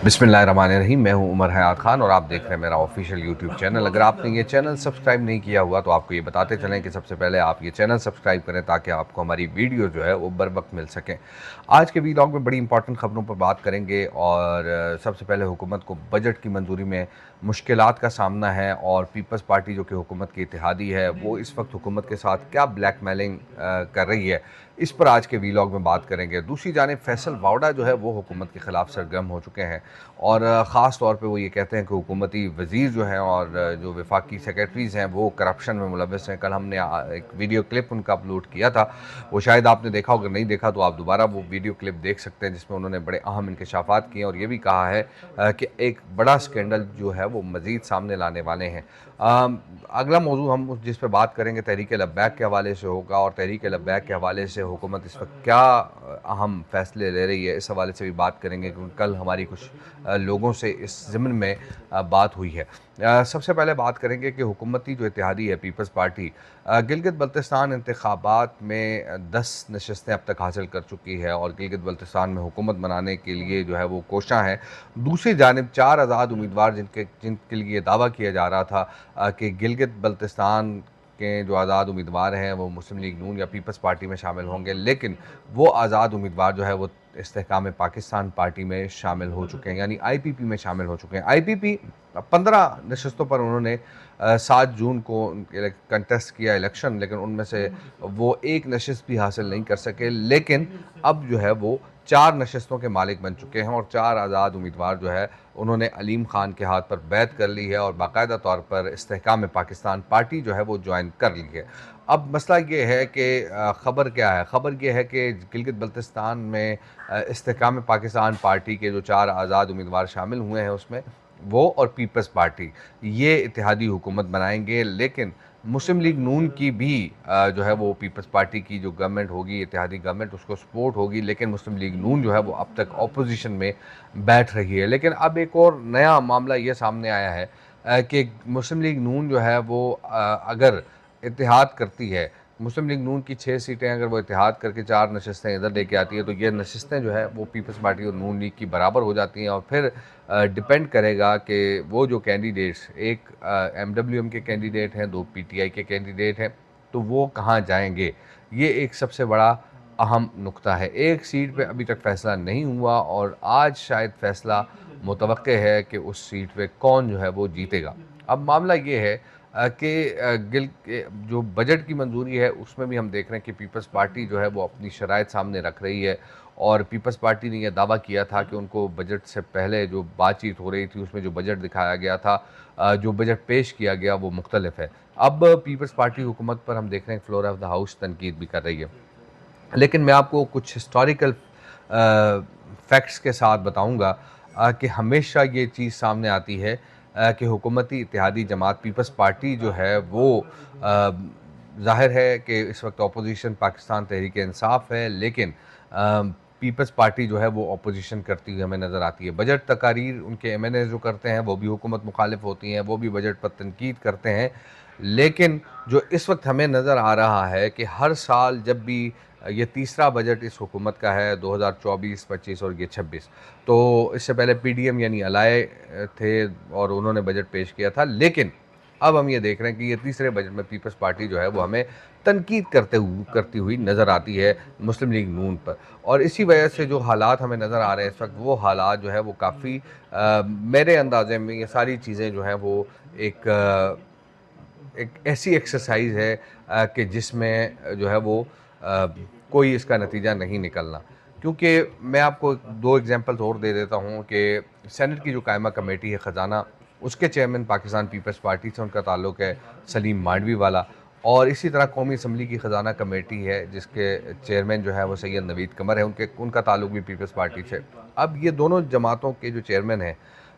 बिस्मिल्लाहिर्रहमानिर्रहीम। मैं हूं उमर हयात खान और आप देख रहे हैं मेरा ऑफिशियल यूट्यूब चैनल। अगर आपने ये चैनल सब्सक्राइब नहीं किया हुआ तो आपको ये बताते चलें कि सबसे पहले आप ये चैनल सब्सक्राइब करें ताकि आपको हमारी वीडियो जो है वो बर वक्त मिल सकें। आज के वीलॉग में बड़ी इंपॉर्टेंट खबरों पर बात करेंगे और सबसे पहले हुकूमत को बजट की मंजूरी में मुश्किलात का सामना है और पीपल्स पार्टी जो कि हुकूमत की इत्तेहादी है वो इस वक्त हुकूमत के साथ क्या ब्लैकमेलिंग कर रही है, इस पर आज के वीलॉग में बात करेंगे। दूसरी जानिब फैसल वावड़ा जो है वो हुकूमत के ख़िलाफ़ सरगर्म हो चुके हैं और ख़ास तौर पे वो ये कहते हैं कि हुकूमती वज़ीर जो हैं और जो वफाकी सेक्रेटरीज़ हैं वो करप्शन में मुलव्वस हैं। कल हमने एक वीडियो क्लिप उनका अपलोड किया था, वो शायद आपने देखा हो। अगर नहीं देखा तो आप दोबारा वो वीडियो क्लिप देख सकते हैं जिसमें उन्होंने बड़े अहम इंकशाफात किए और ये भी कहा है कि एक बड़ा स्कैंडल जो है वो मज़ीद सामने लाने वाले हैं। अगला मौजू हम जिस पर बात करेंगे तहरीक लब्बैक के हवाले से होगा और तहरीक लब्बैक के हवाले से हुकूमत इस वक्त क्या अहम फ़ैसले ले रही है, इस हवाले से भी बात करेंगे क्योंकि कल हमारी कुछ लोगों से इस ज़िम्न में बात हुई है। सबसे पहले बात करेंगे कि हुकूमती जो इत्तेहादी है पीपल्स पार्टी गिलगित बल्तिस्तान इंतखाबात में 10 नशस्तें अब तक हासिल कर चुकी है और गिलगित बल्तिस्तान में हुकूमत बनाने के लिए जो है वो कोशां है। दूसरी जानिब 4 आज़ाद उम्मीदवार जिनके लिए दावा किया जा रहा था कि गिलगित बल्तिस्तान के जो आज़ाद उम्मीदवार हैं वो मुस्लिम लीग नून या पीपल्स पार्टी में शामिल होंगे, लेकिन वो आज़ाद उम्मीदवार जो है वो इस्तेहकाम पाकिस्तान पार्टी में शामिल हो चुके हैं, यानी आईपीपी में शामिल हो चुके हैं। आईपीपी 15 नशस्तों पर उन्होंने 7 जून को कंटेस्ट किया इलेक्शन, लेकिन उनमें से वो एक नशस्त भी हासिल नहीं कर सके। लेकिन अब जो है वो 4 नशस्तों के मालिक बन चुके हैं और 4 आज़ाद उम्मीदवार जो है उन्होंने अलीम खान के हाथ पर बैत कर ली है और बाकायदा तौर पर इस्तेहकाम पाकिस्तान पार्टी जो है वो ज्वाइन कर ली है। अब मसला ये है कि ख़बर क्या है? ख़बर ये है कि गिलगित बल्तिस्तान में इस्तेहकाम पाकिस्तान पार्टी के जो 4 आज़ाद उम्मीदवार शामिल हुए हैं उसमें वो और पीपल्स पार्टी ये इत्तेहादी हुकूमत बनाएंगे, लेकिन मुस्लिम लीग नून की भी जो है वो पीपल्स पार्टी की जो गवर्नमेंट होगी, इत्तेहादी गवर्नमेंट, उसको सपोर्ट होगी, लेकिन मुस्लिम लीग नून जो है वो अब तक अपोजिशन में बैठ रही है। लेकिन अब एक और नया मामला ये सामने आया है कि मुस्लिम लीग नून जो है वो अगर इत्तेहाद करती है, मुस्लिम लीग नून की 6 सीटें अगर वो इत्तेहाद करके 4 नशस्तें इधर लेके आती है तो ये नशस्तें जो है वो पीपल्स पार्टी और नून लीग की बराबर हो जाती हैं और फिर डिपेंड करेगा कि वो जो कैंडिडेट्स, एक एमडब्ल्यूएम के कैंडिडेट हैं, 2 पीटीआई के कैंडिडेट हैं, तो वो कहाँ जाएंगे। ये एक सबसे बड़ा अहम नुक्ता है। एक सीट पे अभी तक फ़ैसला नहीं हुआ और आज शायद फ़ैसला मुतवक्के है कि उस सीट पे कौन जो है वो जीतेगा। अब मामला ये है कि गिल के जो बजट की मंजूरी है उसमें भी हम देख रहे हैं कि पीपल्स पार्टी जो है वो अपनी शराइत सामने रख रही है और पीपल्स पार्टी ने यह दावा किया था कि उनको बजट से पहले जो बातचीत हो रही थी उसमें जो बजट दिखाया गया था, जो बजट पेश किया गया वो मुख्तलिफ है। अब पीपल्स पार्टी हुकूमत पर हम देख रहे हैं फ्लोर ऑफ द हाउस तनकीद भी कर रही है, लेकिन मैं आपको कुछ हिस्टोरिकल फैक्ट्स के साथ बताऊंगा कि हमेशा ये चीज़ सामने आती है कि हुकूमती इत्तेहादी जमात पीपल्स पार्टी जो है वो ज़ाहिर है कि इस वक्त अपोजिशन पाकिस्तान तहरीक इंसाफ है, लेकिन पीपल्स पार्टी जो है वो अपोजिशन करती हुई हमें नज़र आती है। बजट तकारीर उनके एमएनए जो करते हैं वो भी हुकूमत मुखालिफ होती हैं, वो भी बजट पर तनकीद करते हैं, लेकिन जो इस वक्त हमें नज़र आ रहा है कि हर साल जब भी ये तीसरा बजट इस हुकूमत का है 2024-25 और ये 26, तो इससे पहले पीडीएम यानी अलाए थे और उन्होंने बजट पेश किया था, लेकिन अब हम ये देख रहे हैं कि ये तीसरे बजट में पीपल्स पार्टी जो है वो हमें तनकीद करती हुई नज़र आती है मुस्लिम लीग नून पर। और इसी वजह से जो हालात हमें नज़र आ रहे हैं इस वक्त, वो हालात जो है वो काफ़ी मेरे अंदाजे में ये सारी चीज़ें जो हैं वो एक ऐसी एक्सरसाइज है कि जिसमें जो है वो कोई इसका नतीजा नहीं निकलना। क्योंकि मैं आपको 2 एग्जांपल्स और दे देता हूँ कि सेनेट की जो कायमा कमेटी है ख़ज़ाना, उसके चेयरमैन पाकिस्तान पीपल्स पार्टी से उनका ताल्लुक़ है, सलीम मांडवी वाला। और इसी तरह कौमी असम्बली की ख़ज़ाना कमेटी है जिसके चेयरमैन जो है वो सैयद नवीद कमर है, उनका ताल्लुक़ भी पीपल्स पार्टी से। अब ये दोनों जमातों के जो चेयरमैन हैं,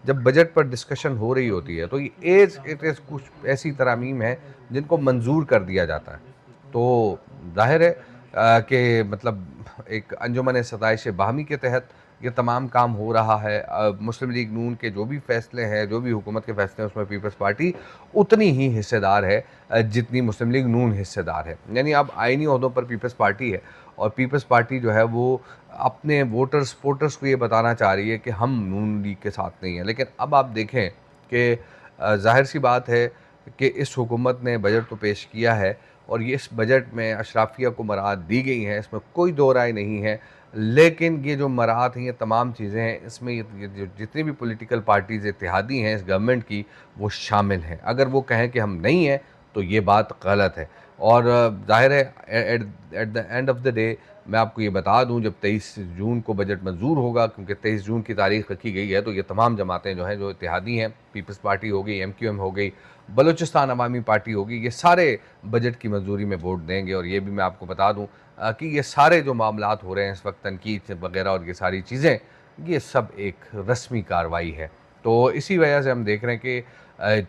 जब बजट पर डिस्कशन हो रही होती है तो ये इट इज़ कुछ ऐसी तरामीम है जिनको मंजूर कर दिया जाता है। तो ज़ाहिर है कि मतलब एक अंजुमन सताइश बाहमी के तहत ये तमाम काम हो रहा है। मुस्लिम लीग नून के जो भी फ़ैसले हैं, जो भी हुकूमत के फ़ैसले हैं, उसमें पीपल्स पार्टी उतनी ही हिस्सेदार है जितनी मुस्लिम लीग नून हिस्सेदार है। यानी अब आइनी ओहदों पर पीपल्स पार्टी है और पीपल्स पार्टी जो है वो अपने वोटर्स को ये बताना चाह रही है कि हम नून लीग के साथ नहीं हैं। लेकिन अब आप देखें कि ज़ाहिर सी बात है कि इस हुकूमत ने बजट तो पेश किया है और ये इस बजट में अशराफिया को मराहत दी गई हैं, इसमें कोई दो राय नहीं है। लेकिन ये जो मराहत हैं, ये तमाम चीज़ें हैं, इसमें ये जो जितनी भी पॉलिटिकल पार्टीज़ इत्तेहादी हैं इस गवर्नमेंट की, वो शामिल हैं। अगर वो कहें कि हम नहीं हैं, तो ये बात गलत है। और ज़ाहिर है at at the end of the day मैं आपको ये बता दूं, जब 23 जून को बजट मंजूर होगा, क्योंकि 23 जून की तारीख रखी गई है, तो ये तमाम जमातें जो हैं, जो इत्तेहादी हैं, पीपल्स पार्टी हो गई, MQM हो गई, बलूचिस्तान अवामी पार्टी होगी, ये सारे बजट की मंजूरी में वोट देंगे। और ये भी मैं आपको बता दूं कि ये सारे जो मामलात हो रहे हैं इस वक्त, तनकीद वगैरह और ये सारी चीज़ें, ये सब एक रस्मी कार्रवाई है। तो इसी वजह से हम देख रहे हैं कि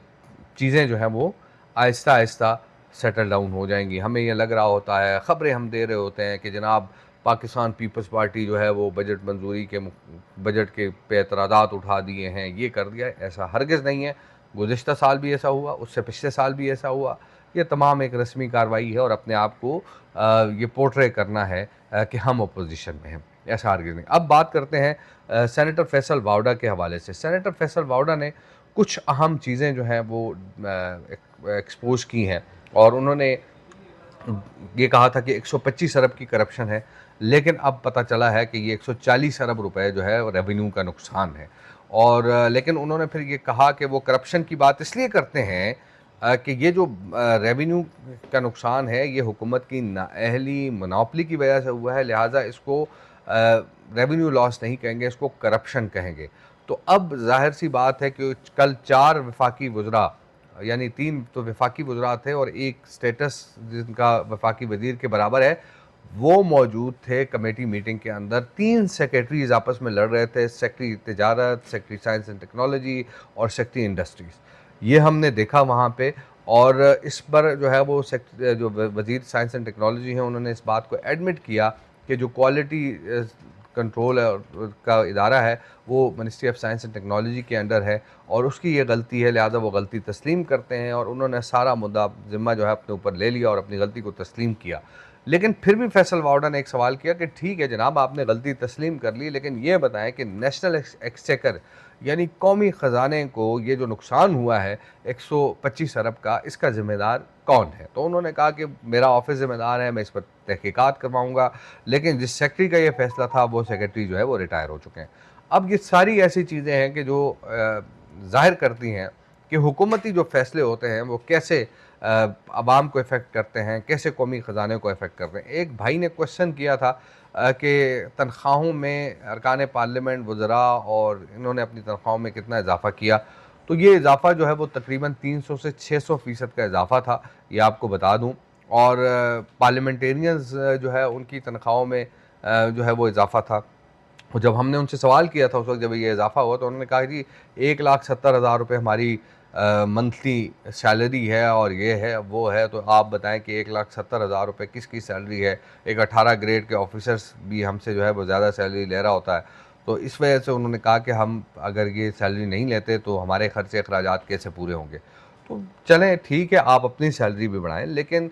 चीज़ें जो हैं वो आहिस्ता आहिस्ता सेटल डाउन हो जाएंगी। हमें ये लग रहा होता है, ख़बरें हम दे रहे होते हैं कि जनाब पाकिस्तान पीपल्स पार्टी जो है वो बजट मंजूरी के बजट के पे एतराज़ात उठा दिए हैं, ये कर दिया है। ऐसा हरगिज़ नहीं है। गुज़िश्ता साल भी ऐसा हुआ, उससे पिछले साल भी ऐसा हुआ। ये तमाम एक रस्मी कार्रवाई है और अपने आप को ये पोर्ट्रे करना है कि हम अपोजिशन में हैं, ऐसा हरगिज़ नहीं। अब बात करते हैं सेनेटर फैसल वावड़ा के हवाले से। सेनेटर फैसल वावड़ा ने कुछ अहम चीज़ें जो हैं वो एक्सपोज़ की हैं और उन्होंने ये कहा था कि 125 अरब की करप्शन है, लेकिन अब पता चला है कि ये 140 अरब रुपए जो है रेवेन्यू का नुकसान है। और लेकिन उन्होंने फिर ये कहा कि वो करप्शन की बात इसलिए करते हैं कि ये जो रेवेन्यू का नुकसान है, ये हुकूमत की नाअहली, मोनोपोली की वजह से हुआ है, लिहाजा इसको रेवेन्यू लॉस नहीं कहेंगे, इसको करप्शन कहेंगे। तो अब ज़ाहिर सी बात है कि कल 4 वफाकी वज़रा, यानी 3 तो वफाकी वज़रा थे और एक स्टेटस जिनका वफाकी वज़ीर के बराबर है, वो मौजूद थे कमेटी मीटिंग के अंदर। 3 सेक्रेटरीज़ आपस में लड़ रहे थे, सेक्रेटरी तिजारत, सेक्रेटरी साइंस एंड टेक्नोलॉजी और सेक्रेटरी इंडस्ट्रीज़। ये हमने देखा वहाँ पे। और इस पर जो है वो जो वज़ीर साइंस एंड टेक्नोलॉजी हैं, उन्होंने इस बात को एडमिट किया कि जो क्वालिटी कंट्रोल का इदारा है वो ministry of science and technology के अंडर है और उसकी ये गलती है, लिहाजा वो गलती तस्लीम करते हैं। और उन्होंने सारा मुद्दा ज़िम्मा जो है अपने ऊपर ले लिया और अपनी गलती को तस्लीम किया। लेकिन फिर भी फैसल वावड़ा ने एक सवाल किया कि ठीक है जनाब, आपने गलती तस्लीम कर ली, लेकिन ये बताएं कि नेशनल एक्सचेकर यानी कौमी ख़जाने को ये जो नुकसान हुआ है 125 अरब का, इसका ज़िम्मेदार कौन है? तो उन्होंने कहा कि मेरा ऑफिस ज़िम्मेदार है, मैं इस पर तहकीकात करवाऊँगा। लेकिन जिस सेक्रेटरी का ये फ़ैसला था, वो सेक्रेटरी जो है वो रिटायर हो चुके हैं। अब ये सारी ऐसी चीज़ें हैं कि जो ज़ाहिर करती हैं कि हुकूमती जो फ़ैसले होते हैं वो कैसे आवाम को इफ़ेक्ट करते हैं, कैसे कौमी ख़जाने को इफ़ेक्ट करते हैं। एक भाई ने क्वेश्चन किया था कि तनख्वाहों में अरकान पार्लियामेंट, वज़रा और इन्होंने अपनी तनख्वाहों में कितना इजाफ़ा किया। तो ये इजाफ़ा जो है वो तकरीबन 300 से 600% का इजाफ़ा था, ये आपको बता दूँ। और पार्लियामेंटेरियंस जो है उनकी तनख्वाहों में जो है वो इजाफ़ा था। और जब हमने उनसे सवाल किया था उस वक्त जब ये इजाफ़ा हुआ, तो उन्होंने कहा कि 1,70,000 रुपये हमारी मंथली सैलरी है और ये है वो है। तो आप बताएं कि 1,70,000 रुपये किसकी सैलरी है? एक 18 ग्रेड के ऑफिसर्स भी हमसे जो है वो ज़्यादा सैलरी ले रहा होता है। तो इस वजह से उन्होंने कहा कि हम अगर ये सैलरी नहीं लेते तो हमारे खर्चे अखराजात कैसे पूरे होंगे। तो चलें ठीक है, आप अपनी सैलरी भी बढ़ाएं, लेकिन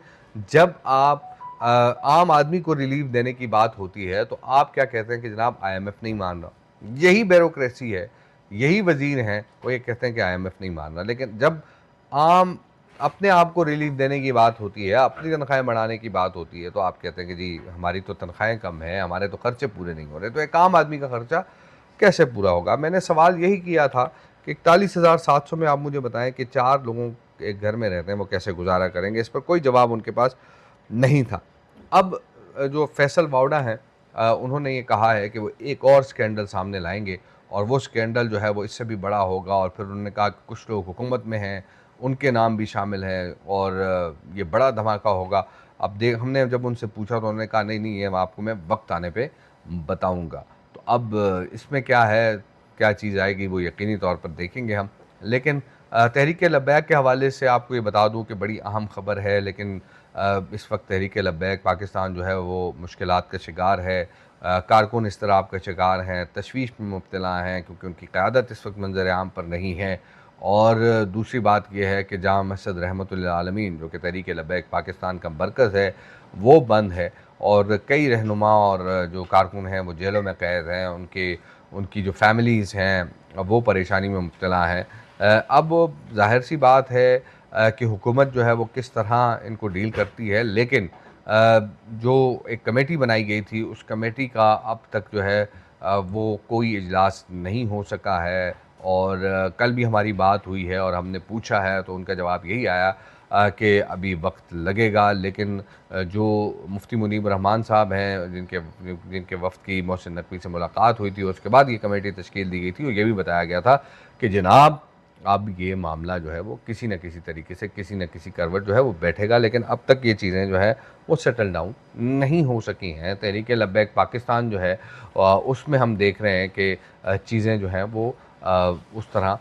जब आप आम आदमी को रिलीफ देने की बात होती है तो आप क्या कहते हैं कि जनाब IMF नहीं मान रहा। यही ब्यूरोक्रेसी है, यही वजीर हैं, वो ये कहते हैं कि IMF नहीं मान रहा। लेकिन जब आम अपने आप को रिलीफ देने की बात होती है, अपनी तनख्वाहें बढ़ाने की बात होती है, तो आप कहते हैं कि जी हमारी तो तनख्वाहें कम हैं, हमारे तो खर्चे पूरे नहीं हो रहे। तो एक आम आदमी का खर्चा कैसे पूरा होगा? मैंने सवाल यही किया था कि 41,700 में आप मुझे बताएं कि 4 लोगों एक घर में रहते हैं, वो कैसे गुजारा करेंगे? इस पर कोई जवाब उनके पास नहीं था। अब जो फैसल वावड़ा हैं, उन्होंने ये कहा है कि वो एक और स्कैंडल सामने लाएंगे और वो स्कैंडल जो है वो इससे भी बड़ा होगा। और फिर उन्होंने कहा कि कुछ लोग हुकूमत में हैं, उनके नाम भी शामिल हैं और ये बड़ा धमाका होगा। अब हमने जब उनसे पूछा तो उन्होंने कहा नहीं ये आपको मैं वक्त आने पे बताऊंगा। तो अब इसमें क्या है, क्या चीज़ आएगी वो यकीनी तौर पर देखेंगे हम। लेकिन तहरीक लब्बैक के हवाले से आपको ये बता दूं कि बड़ी अहम खबर है। लेकिन इस वक्त तहरीक लब्बैक पाकिस्तान जो है वो मुश्किलात का शिकार है, कारकुन इसतराब का शिकार हैं, तशवीश में मुब्तला हैं क्योंकि उनकी क़यादत इस वक्त मंजर आम पर नहीं है। और दूसरी बात यह है कि जामा मस्जिद रहमतुल्लिल आलमीन जो कि तहरीक लब्बैक पाकिस्तान का मरकज़ है, वो बंद है। और कई रहनुमा और जो कारकुन हैं वो जेलों में कैद हैं, उनकी जो फैमिलीज़ हैं वो परेशानी में मुब्तला हैं। अब ज़ाहिर-सी बात है कि हुकूमत जो है वो किस तरह इनको डील करती है, लेकिन जो एक कमेटी बनाई गई थी उस कमेटी का अब तक जो है वो कोई इजलास नहीं हो सका है। और कल भी हमारी बात हुई है और हमने पूछा है तो उनका जवाब यही आया कि अभी वक्त लगेगा, लेकिन जो मुफ्ती मुनीब रहमान साहब हैं जिनके वफ़द की मोहसिन नकवी से मुलाकात हुई थी, उसके बाद ये कमेटी तश्कील दी गई थी और ये भी बताया गया था कि जनाब अब ये मामला जो है वो किसी न किसी तरीके से किसी न किसी करवट जो है वो बैठेगा, लेकिन अब तक ये चीज़ें जो है वो सेटल डाउन नहीं हो सकी हैं। तहरीक लब्बैक पाकिस्तान जो है उसमें हम देख रहे हैं कि चीज़ें जो हैं वो उस तरह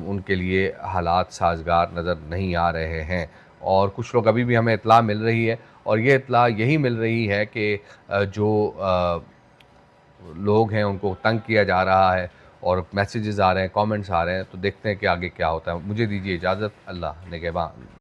उनके लिए हालात साज़गार नज़र नहीं आ रहे हैं। और कुछ लोग अभी भी हमें इत्तला मिल रही है और ये इत्तला यही मिल रही है कि जो लोग हैं उनको तंग किया जा रहा है और मैसेजेस आ रहे हैं, कमेंट्स आ रहे हैं, तो देखते हैं कि आगे क्या होता है। मुझे दीजिए इजाज़त, अल्लाह निगहबान।